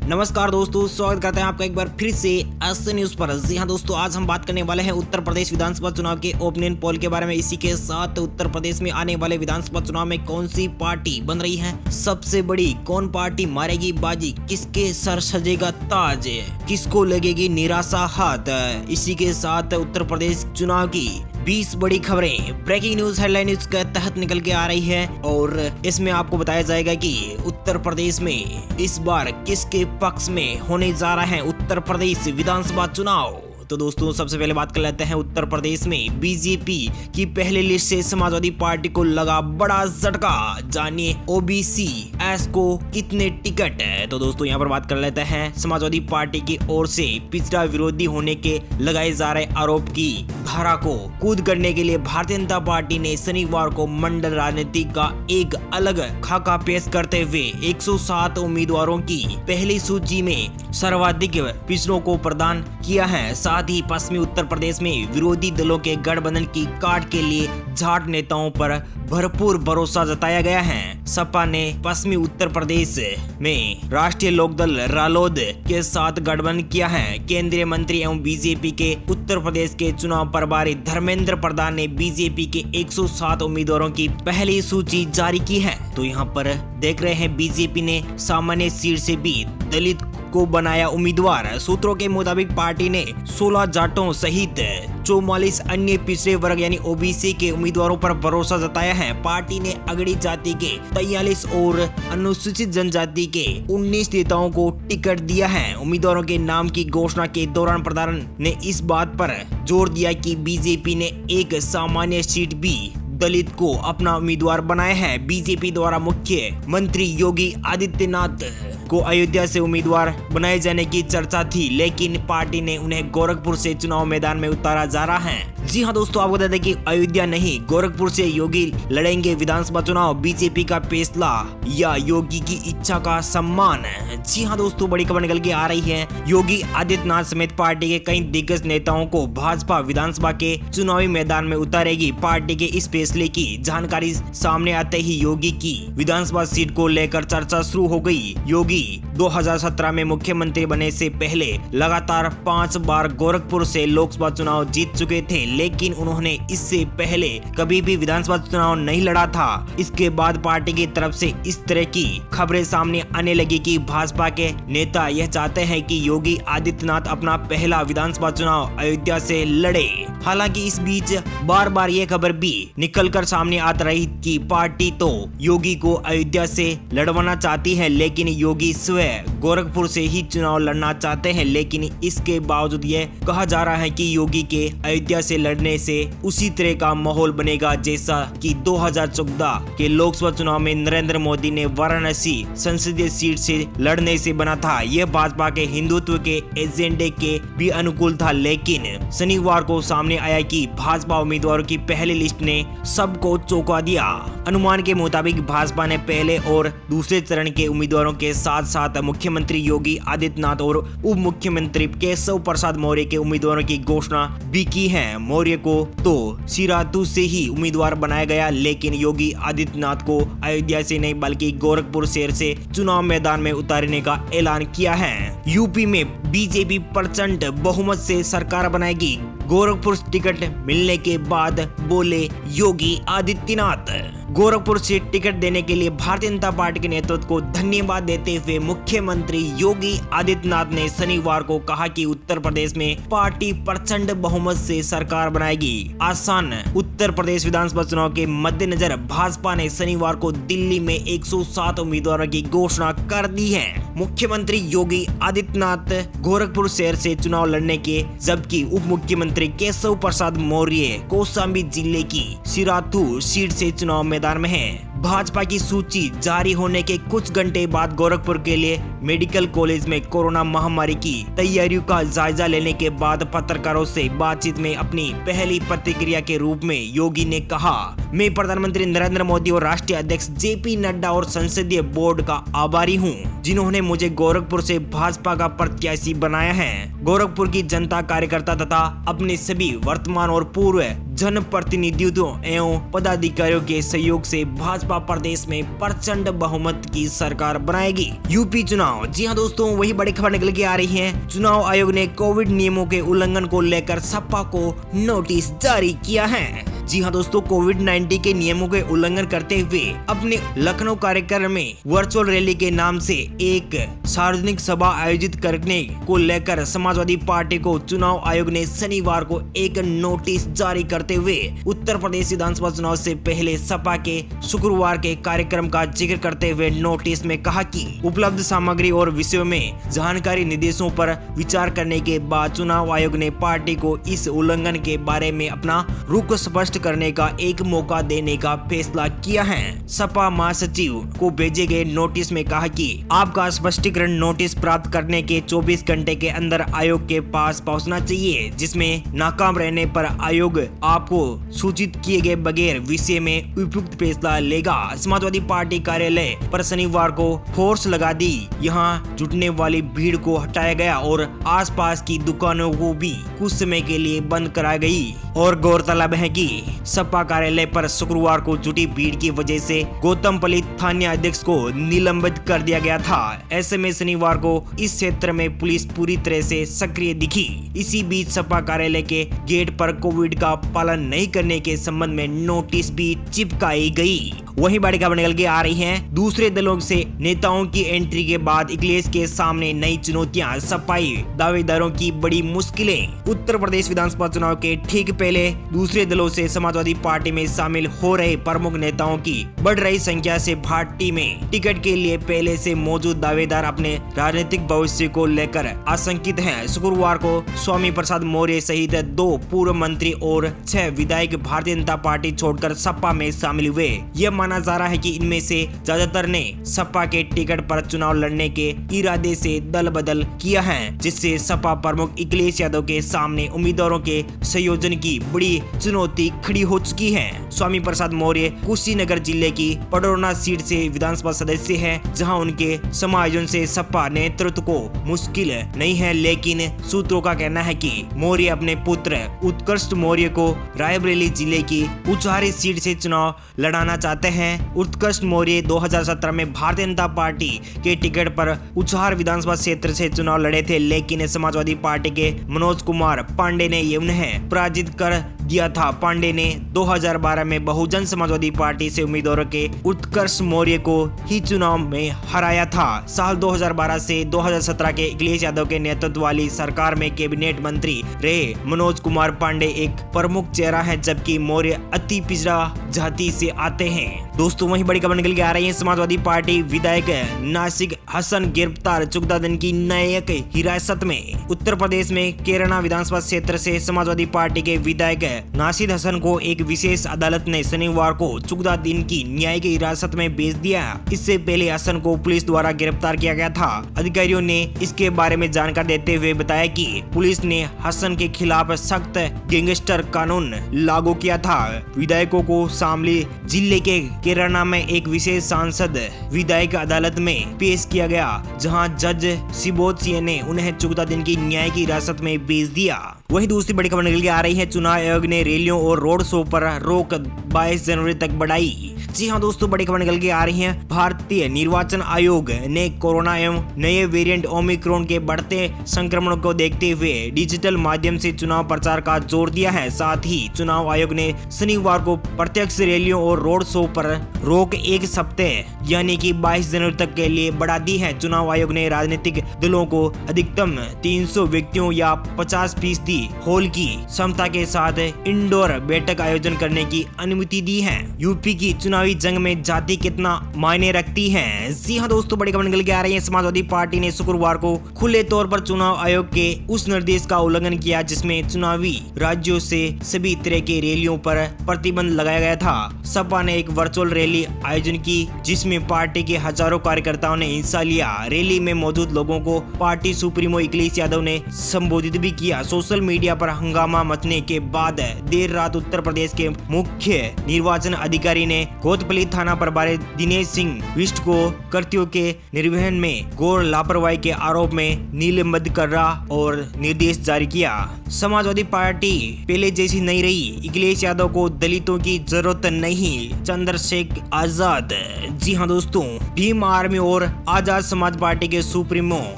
नमस्कार दोस्तों, स्वागत करते हैं आपका एक बार फिर से एस न्यूज पर। जी हाँ दोस्तों, आज हम बात करने वाले हैं उत्तर प्रदेश विधानसभा चुनाव के ओपिनियन पोल के बारे में। इसी के साथ उत्तर प्रदेश में आने वाले विधानसभा चुनाव में कौन सी पार्टी बन रही है सबसे बड़ी, कौन पार्टी मारेगी बाजी, किसके सर सजेगा ताज, किसको लगेगी निराशा हाथ। इसी के साथ उत्तर प्रदेश चुनाव की 20 बड़ी खबरें ब्रेकिंग न्यूज हेडलाइन न्यूज के तहत निकल के आ रही है और इसमें आपको बताया जाएगा कि उत्तर प्रदेश में इस बार किसके पक्ष में होने जा रहा है उत्तर प्रदेश विधानसभा चुनाव। तो दोस्तों, सबसे पहले बात कर लेते हैं उत्तर प्रदेश में बीजेपी की पहली लिस्ट से समाजवादी पार्टी को लगा बड़ा झटका। जानिए ओबीसी एस को कितने टिकट है। तो दोस्तों, यहाँ पर बात कर लेते हैं समाजवादी पार्टी की ओर से पिछड़ा विरोधी होने के लगाए जा रहे आरोप की धारा को कूद करने के लिए भारतीय जनता पार्टी ने शनिवार को मंडल राजनीति का एक अलग खाका पेश करते हुए 107 उम्मीदवारों की पहली सूची में सर्वाधिक पिछड़ों को प्रदान किया है। साथ ही पश्चिमी उत्तर प्रदेश में विरोधी दलों के गठबंधन की काट के लिए जाट नेताओं पर भरपूर भरोसा जताया गया है। सपा ने पश्चिमी उत्तर प्रदेश में राष्ट्रीय लोकदल रालोद के साथ गठबंधन किया है। केंद्रीय मंत्री एवं बीजेपी के उत्तर प्रदेश के चुनाव प्रभारी धर्मेंद्र प्रधान ने बीजेपी के 107 उम्मीदवारों की पहली सूची जारी की है। तो यहाँ पर देख रहे हैं बीजेपी ने सामान्य सीट से भी दलित को बनाया उम्मीदवार। सूत्रों के मुताबिक पार्टी ने 16 जाटों सहित 44 अन्य पिछड़े वर्ग यानी ओबीसी के उम्मीदवारों पर भरोसा जताया है। पार्टी ने अगड़ी जाति के 43 और अनुसूचित जनजाति के 19 नेताओं को टिकट दिया है। उम्मीदवारों के नाम की घोषणा के दौरान प्रधान ने इस बात पर जोर दिया कि बीजेपी ने एक सामान्य सीट भी दलित को अपना उम्मीदवार बनाया है। बीजेपी द्वारा मुख्यमंत्री योगी आदित्यनाथ को अयोध्या से उम्मीदवार बनाए जाने की चर्चा थी, लेकिन पार्टी ने उन्हें गोरखपुर से चुनाव मैदान में उतारा जा रहा है। जी हाँ दोस्तों, आपको बता दें कि अयोध्या नहीं गोरखपुर से योगी लड़ेंगे विधानसभा चुनाव। बीजेपी का फैसला या योगी की इच्छा का सम्मान। जी हाँ दोस्तों, बड़ी खबर निकल के आ रही है। योगी आदित्यनाथ समेत पार्टी के कई दिग्गज नेताओं को भाजपा विधानसभा के चुनावी मैदान में उतारेगी। पार्टी के इस फैसले की जानकारी सामने आते ही योगी की विधानसभा सीट को लेकर चर्चा शुरू हो गई। योगी 2017 में मुख्यमंत्री बनने से पहले लगातार 5 बार गोरखपुर से लोकसभा चुनाव जीत चुके थे, लेकिन उन्होंने इससे पहले कभी भी विधानसभा चुनाव नहीं लड़ा था। इसके बाद पार्टी की तरफ से इस तरह की खबरें सामने आने लगी कि भाजपा के नेता यह चाहते हैं कि योगी आदित्यनाथ अपना पहला विधानसभा चुनाव अयोध्या से लड़े। हालांकि इस बीच बार बार यह खबर भी निकलकर सामने आती रही कि पार्टी तो योगी को अयोध्या से लड़वाना चाहती है, लेकिन योगी स्वयं गोरखपुर से ही चुनाव लड़ना चाहते हैं। लेकिन इसके बावजूद यह कहा जा रहा है कि योगी के अयोध्या से लड़ने से उसी तरह का माहौल बनेगा जैसा कि 2014 के लोकसभा चुनाव में नरेंद्र मोदी ने वाराणसी संसदीय सीट से लड़ने से बना था। यह भाजपा के हिंदुत्व के एजेंडे के भी अनुकूल था, लेकिन शनिवार को सामने आया कि भाजपा उम्मीदवारों की पहली लिस्ट ने सबको चौंका दिया। अनुमान के मुताबिक भाजपा ने पहले और दूसरे चरण के उम्मीदवारों के साथ साथ मुख्यमंत्री योगी आदित्यनाथ और उप मुख्यमंत्री केशव प्रसाद मौर्य के उम्मीदवारों की घोषणा भी की है। मौर्य को तो सिरातू से ही उम्मीदवार बनाया गया, लेकिन योगी आदित्यनाथ को अयोध्या से नहीं बल्कि गोरखपुर शहर से चुनाव मैदान में उतारने का ऐलान किया है। यूपी में बीजेपी प्रचंड बहुमत से सरकार बनाएगी। गोरखपुर टिकट मिलने के बाद बोले योगी आदित्यनाथ। गोरखपुर से टिकट देने के लिए भारतीय जनता पार्टी के नेतृत्व को धन्यवाद देते हुए मुख्यमंत्री योगी आदित्यनाथ ने शनिवार को कहा कि उत्तर प्रदेश में पार्टी प्रचंड बहुमत से सरकार बनाएगी। आसान उत्तर प्रदेश विधानसभा चुनाव के मद्देनजर भाजपा ने शनिवार को दिल्ली में 107 उम्मीदवारों की घोषणा कर दी है। मुख्यमंत्री योगी आदित्यनाथ गोरखपुर शहर से चुनाव लड़ने के, जबकि उप मुख्यमंत्री केशव प्रसाद मौर्य कौशाम्बी जिले की सिराथू सीट से चुनाव मैदान में है। भाजपा की सूची जारी होने के कुछ घंटे बाद गोरखपुर के लिए मेडिकल कॉलेज में कोरोना महामारी की तैयारियों का जायजा लेने के बाद पत्रकारों से बातचीत में अपनी पहली प्रतिक्रिया के रूप में योगी ने कहा, मैं प्रधानमंत्री नरेंद्र मोदी और राष्ट्रीय अध्यक्ष जेपी नड्डा और संसदीय बोर्ड का आभारी हूं, जिन्होंने मुझे गोरखपुर से भाजपा का प्रत्याशी बनाया है। गोरखपुर की जनता, कार्यकर्ता तथा अपने सभी वर्तमान और पूर्व जनप्रतिनिधियों एवं पदाधिकारियों के सहयोग से भाजपा प्रदेश में प्रचंड बहुमत की सरकार बनाएगी। यूपी चुनाव, जी हां दोस्तों, वही बड़ी खबर निकल के आ रही है। चुनाव आयोग ने कोविड नियमों के उल्लंघन को लेकर सपा को नोटिस जारी किया है। जी हां दोस्तों, कोविड-19 के नियमों के उल्लंघन करते हुए अपने लखनऊ कार्यक्रम में वर्चुअल रैली के नाम से एक सार्वजनिक सभा आयोजित करने को लेकर समाजवादी पार्टी को चुनाव आयोग ने शनिवार को एक नोटिस जारी करते हुए उत्तर प्रदेश विधानसभा चुनाव से पहले सपा के शुक्रवार के कार्यक्रम का जिक्र करते हुए नोटिस में कहा कि उपलब्ध सामग्री और विषयों में जानकारी निर्देशों पर विचार करने के बाद चुनाव आयोग ने पार्टी को इस उल्लंघन के बारे में अपना रुख स्पष्ट करने का एक मौका देने का फैसला किया है। सपा महासचिव को भेजे गए नोटिस में कहा कि आपका स्पष्टीकरण नोटिस प्राप्त करने के 24 घंटे के अंदर आयोग के पास पहुंचना चाहिए, जिसमें नाकाम रहने पर आयोग आपको सूचित किए गए बगैर विषय में उपयुक्त फैसला लेगा। समाजवादी पार्टी कार्यालय पर शनिवार को फोर्स लगा दी। यहां जुटने वाली भीड़ को हटाया गया और आसपास की दुकानों को भी कुछ समय के लिए बंद कराई गई। और गौरतलब है कि सपा कार्यालय पर शुक्रवार को जुटी भीड़ की वजह से गौतमपल्ली थाना अध्यक्ष को निलंबित कर दिया गया था। ऐसे में शनिवार को इस क्षेत्र में पुलिस पूरी तरह से सक्रिय दिखी। इसी बीच सपा कार्यालय के गेट पर कोविड का पालन नहीं करने के संबंध में नोटिस भी चिपकाई गई। वहीं बड़ी खबर निकल के आ रही है। दूसरे दलों से नेताओं की एंट्री के बाद अखिलेश के सामने नई चुनौतियां, सपाई दावेदारों की बड़ी मुश्किलें। उत्तर प्रदेश विधानसभा चुनाव के ठीक पहले दूसरे दलों से समाजवादी पार्टी में शामिल हो रहे प्रमुख नेताओं की बढ़ रही संख्या से पार्टी में टिकट के लिए पहले से मौजूद दावेदार अपने राजनीतिक भविष्य को लेकर आशंकित हैं। शुक्रवार को स्वामी प्रसाद मौर्य सहित 2 पूर्व मंत्री और 6 विधायक भारतीय जनता पार्टी छोड़कर सपा में शामिल हुए। यह माना जा रहा है कि इनमें से ज्यादातर ने सपा के टिकट पर चुनाव लड़ने के इरादे से दल बदल किया है, जिससे सपा प्रमुख अखिलेश यादव के सामने उम्मीदवारों के संयोजन की बड़ी चुनौती खड़ी हो चुकी है। स्वामी प्रसाद मौर्य कुशीनगर जिले की पडरौना सीट से विधानसभा सदस्य हैं, जहां उनके समायोजन से सपा नेतृत्व को मुश्किल नहीं है, लेकिन सूत्रों का कहना है कि मौर्य अपने पुत्र उत्कर्ष मौर्य को रायबरेली जिले की उचारी सीट से चुनाव लड़ाना चाहते हैं। उत्कर्ष मौर्य 2017 में भारतीय जनता पार्टी के टिकट पर उचार विधानसभा क्षेत्र से चुनाव लड़े थे, लेकिन समाजवादी पार्टी के मनोज कुमार पांडे ने उन्हें पराजित कर दिया था। पांडे ने 2012 में बहुजन समाजवादी पार्टी से उम्मीदवारों के उत्कर्ष मौर्य को ही चुनाव में हराया था। साल 2012 से 2017 के अखिलेश यादव के नेतृत्व वाली सरकार में कैबिनेट मंत्री रहे मनोज कुमार पांडे एक प्रमुख चेहरा है, जबकि मौर्य अति पिछड़ा जाति से आते हैं। दोस्तों, वही बड़ी खबर निकल के आ रही है। समाजवादी पार्टी विधायक नासिर हसन गिरफ्तार, 14 दिन की न्यायिक हिरासत में। उत्तर प्रदेश में कैराना विधानसभा क्षेत्र से समाजवादी पार्टी के विधायक नासिर हसन को एक विशेष अदालत ने शनिवार को 14 दिन की न्यायिक हिरासत में भेज दिया। इससे पहले हसन को पुलिस द्वारा गिरफ्तार किया गया था। अधिकारियों ने इसके बारे में जानकारी देते हुए बताया कि पुलिस ने हसन के खिलाफ सख्त गैंगस्टर कानून लागू किया था। विधायकों को शामली जिले के कैराना में एक विशेष सांसद विधायक अदालत में पेश किया गया, जहां जज शिबोध सिंह ने उन्हें 14 दिन की न्यायिक हिरासत में भेज दिया। वहीं दूसरी बड़ी खबर निकल के आ रही है। चुनाव आयोग ने रैलियों और रोड शो पर रोक 22 जनवरी तक बढ़ाई। जी हां दोस्तों, बड़ी खबर निकल के आ रही है। भारतीय निर्वाचन आयोग ने कोरोना एवं नए वेरिएंट ओमिक्रॉन के बढ़ते संक्रमण को देखते हुए डिजिटल माध्यम से चुनाव प्रचार का जोर दिया है। साथ ही चुनाव आयोग ने शनिवार को प्रत्यक्ष रैलियों और रोड शो पर रोक 1 सप्ताह यानी कि 22 जनवरी तक के लिए बढ़ा दी है। चुनाव आयोग ने राजनीतिक दलों को अधिकतम 300 व्यक्तियों या 50% हॉल की क्षमता के साथ इंडोर बैठक आयोजन करने की अनुमति दी है। यूपी की चुनावी जंग में जाति कितना मायने रखती है? जी हां दोस्तों, बड़ी खबर निकल के आ रही है। समाजवादी पार्टी ने शुक्रवार को खुले तौर पर चुनाव आयोग के उस निर्देश का उल्लंघन किया जिसमें चुनावी राज्यों से सभी तरह के रैलियों पर प्रतिबंध लगाया गया था। सपा ने एक वर्चुअल रैली आयोजन की, जिसमें पार्टी के हजारों कार्यकर्ताओं ने हिस्सा लिया। रैली में मौजूद लोगों को पार्टी सुप्रीमो अखिलेश यादव ने संबोधित भी किया। सोशल मीडिया पर हंगामा मचने के बाद देर रात उत्तर प्रदेश के मुख्य निर्वाचन अधिकारी ने कोतपली थाना प्रभारी दिनेश सिंह बिष्ट को कर्तव्यों के निर्वहन में घोर लापरवाही के आरोप में निलंबित कर रहा और निर्देश जारी किया। समाजवादी पार्टी पहले जैसी नहीं रही, अखिलेश यादव को दलितों की जरूरत नहीं, चंद्रशेखर आजाद। जी हाँ दोस्तों, भीम आर्मी और आजाद समाज पार्टी के सुप्रीमो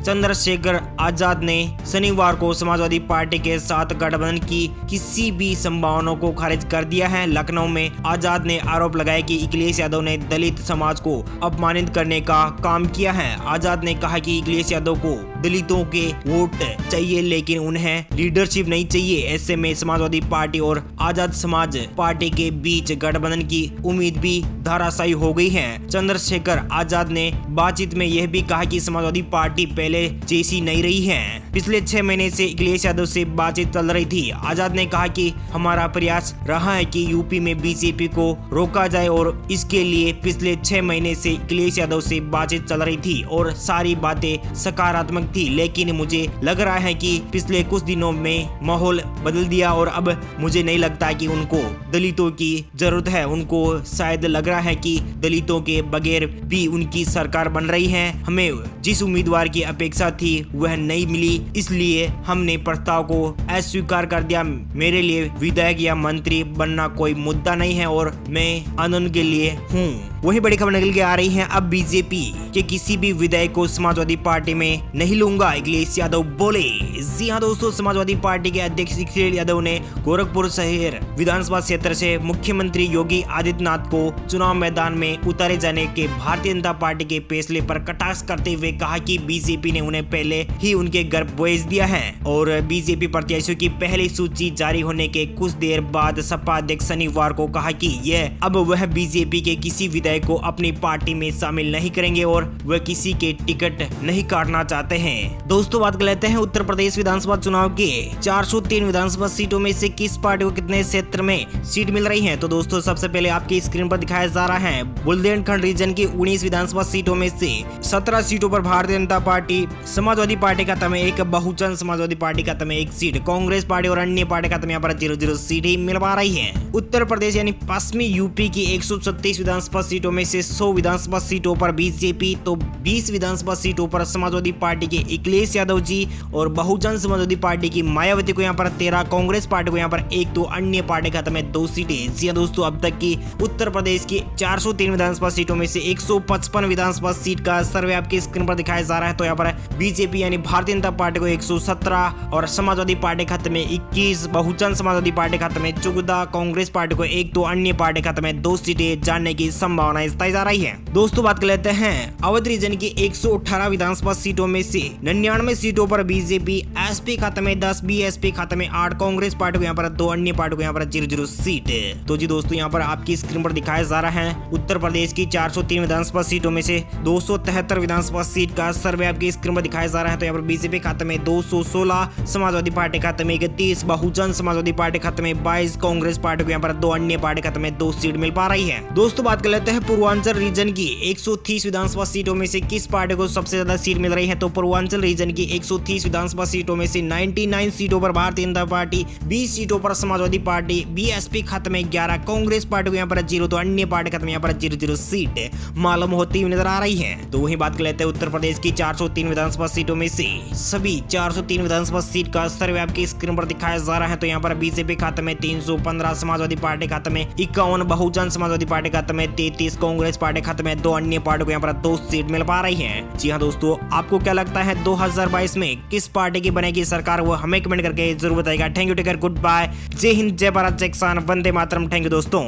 चंद्रशेखर आजाद ने शनिवार को समाजवादी पार्टी के साथ गठबंधन की किसी भी संभावना को खारिज कर दिया है। लखनऊ में आजाद ने आरोप लगाया कि अखिलेश यादव ने दलित समाज को अपमानित करने का काम किया है। आजाद ने कहा कि अखिलेश यादव को दलितों के वोट चाहिए लेकिन उन्हें लीडरशिप नहीं चाहिए। ऐसे में समाजवादी पार्टी और आजाद समाज पार्टी के बीच गठबंधन की उम्मीद भी धराशायी हो गई है। चंद्रशेखर आजाद ने बातचीत में यह भी कहा कि समाजवादी पार्टी पहले जैसी नहीं रही है। पिछले 6 महीने से अखिलेश यादव से बातचीत चल रही थी। आजाद ने कहा कि हमारा प्रयास रहा है कि यूपी में बीजेपी को रोका जाए और इसके लिए पिछले 6 महीने से अखिलेश यादव से बातचीत चल रही थी और सारी बातें सकारात्मक थी, लेकिन मुझे लग रहा है कि पिछले कुछ दिनों में माहौल बदल दिया और अब मुझे नहीं लगता कि उनको दलितों की जरूरत है। उनको शायद लग रहा है कि दलितों के बगैर भी उनकी सरकार बन रही है। हमें जिस उम्मीदवार की अपेक्षा थी वह नहीं मिली, इसलिए हमने प्रस्ताव को अस्वीकार कर दिया। मेरे लिए विधायक या मंत्री बनना कोई मुद्दा नहीं है और मैं आनंद के लिए हूँ। वही बड़ी खबर निकल के आ रही है, अब बीजेपी के किसी भी विधायक को समाजवादी पार्टी में नहीं लूंगा, अखिलेश यादव बोले। जी हाँ दोस्तों, समाजवादी पार्टी के अध्यक्ष अखिलेश यादव ने गोरखपुर शहर विधानसभा क्षेत्र से मुख्यमंत्री योगी आदित्यनाथ को चुनाव मैदान में उतारे जाने के भारतीय जनता पार्टी के फैसले पर कटाक्ष करते हुए कहा कि बीजेपी ने उन्हें पहले ही उनके घर भेज दिया है और बीजेपी प्रत्याशियों की पहली सूची जारी होने के कुछ देर बाद सपा अध्यक्ष शनिवार को कहा कि यह अब वह बीजेपी के किसी विधायक को अपनी पार्टी में शामिल नहीं करेंगे और वह किसी के टिकट नहीं काटना चाहते हैं। दोस्तों, बात कर लेते हैं उत्तर प्रदेश विधानसभा चुनाव के 403 विधानसभा सीटों में से किस पार्टी को कितने क्षेत्र में सीट मिल रही है। तो दोस्तों, सबसे पहले आपकी स्क्रीन पर दिखाया जा रहा है बुंदेलखंड रीजन की 19 विधानसभा सीटों में से 17 सीटों पर भारतीय जनता पार्टी, समाजवादी पार्टी खाते में 1, बहुजन समाजवादी पार्टी खाते में 1 सीट, कांग्रेस पार्टी और अन्य पार्टी खाते में यहाँ पर 0-0 सीट ही मिल पा रही है। उत्तर प्रदेश यानी पश्चिमी यूपी की 136 विधानसभा सीटों में से 100 विधानसभा सीटों पर बीजेपी तो 20 विधानसभा सीटों पर समाजवादी पार्टी के अखिलेश यादव जी और बहुजन समाजवादी पार्टी की मायावती को यहाँ पर 13, कांग्रेस पार्टी को यहाँ पर 1 तो अन्य पार्टी खाते में 2 सीटें। जी दोस्तों, अब तक की उत्तर प्रदेश की 403 विधानसभा सीटों में से 155 विधानसभा सीट का सर्वे आपकी स्क्रीन पर दिखाया जा रहा है। तो यहाँ पर बीजेपी यानी भारतीय जनता पार्टी को 117 और समाजवादी पार्टी खाते में 21, बहुजन समाजवादी पार्टी खाते में 14, कांग्रेस पार्टी को 1 तो अन्य पार्टी खाते में 2 सीटें जानने की संभावना बताई जा रही है। दोस्तों, बात कर लेते हैं अवध रीजन की 118 विधानसभा सीटों में से 99 सीटों पर बीजेपी, एसपी खाते में 10, बीएसपी खाते में 8, कांग्रेस पार्टी को यहाँ पर 2, अन्य पार्टी को यहाँ पर 0-0 सीट। तो जी दोस्तों, यहाँ पर आपकी स्क्रीन पर दिखाया जा रहा है उत्तर प्रदेश की 403 विधानसभा सीटों में से 273 विधानसभा सीट का सर्वे आपकी स्क्रीन पर दिखाया जा रहा है। तो यहाँ पर बीजेपी खाते में 216, समाजवादी पार्टी खाते में 31, बहुजन समाजवादी पार्टी खाते में 22, कांग्रेस पार्टी को यहाँ पर 2, अन्य पार्टी खाते में 2 सीट मिल पा रही है। दोस्तों, बात कर लेते हैं पूर्वांचल रीजन की 130 विधानसभा सीटों में से किस पार्टी को सबसे ज्यादा सीट मिल रही है। तो पूर्वांचल रीजन की 130 विधानसभा सीटों में से 99 सीटों पर भारतीय जनता पार्टी, 20 सीटों पर समाजवादी पार्टी, बीएसपी खाते में 11, कांग्रेस पार्टी को यहाँ पर 0 तो अन्य पार्टी खाते में यहाँ पर 0-0 सीट मालूम होती हुई नजर आ रही है। तो वही बात कर लेते हैं उत्तर प्रदेश की 403 विधानसभा सीटों में से सभी 403 विधानसभा सीट का सर्वे आपकी स्क्रीन पर दिखाया जा रहा है। तो यहाँ पर बीजेपी खाते में 315, समाजवादी पार्टी खाते में 51, बहुजन समाजवादी पार्टी खाते में 33, कांग्रेस पार्टी खाते में 2, अन्य पार्टी को यहाँ पर 2 सीट मिल पा रही है। जी हाँ दोस्तों, आपको क्या लगता है 2022 में किस पार्टी की बनेगी सरकार, वो हमें कमेंट करके जरूर बताएगा। Thank you, take care, good bye, जय हिंद, जय भारत, जय किसान, वंदे मातरम। थैंक यू दोस्तों।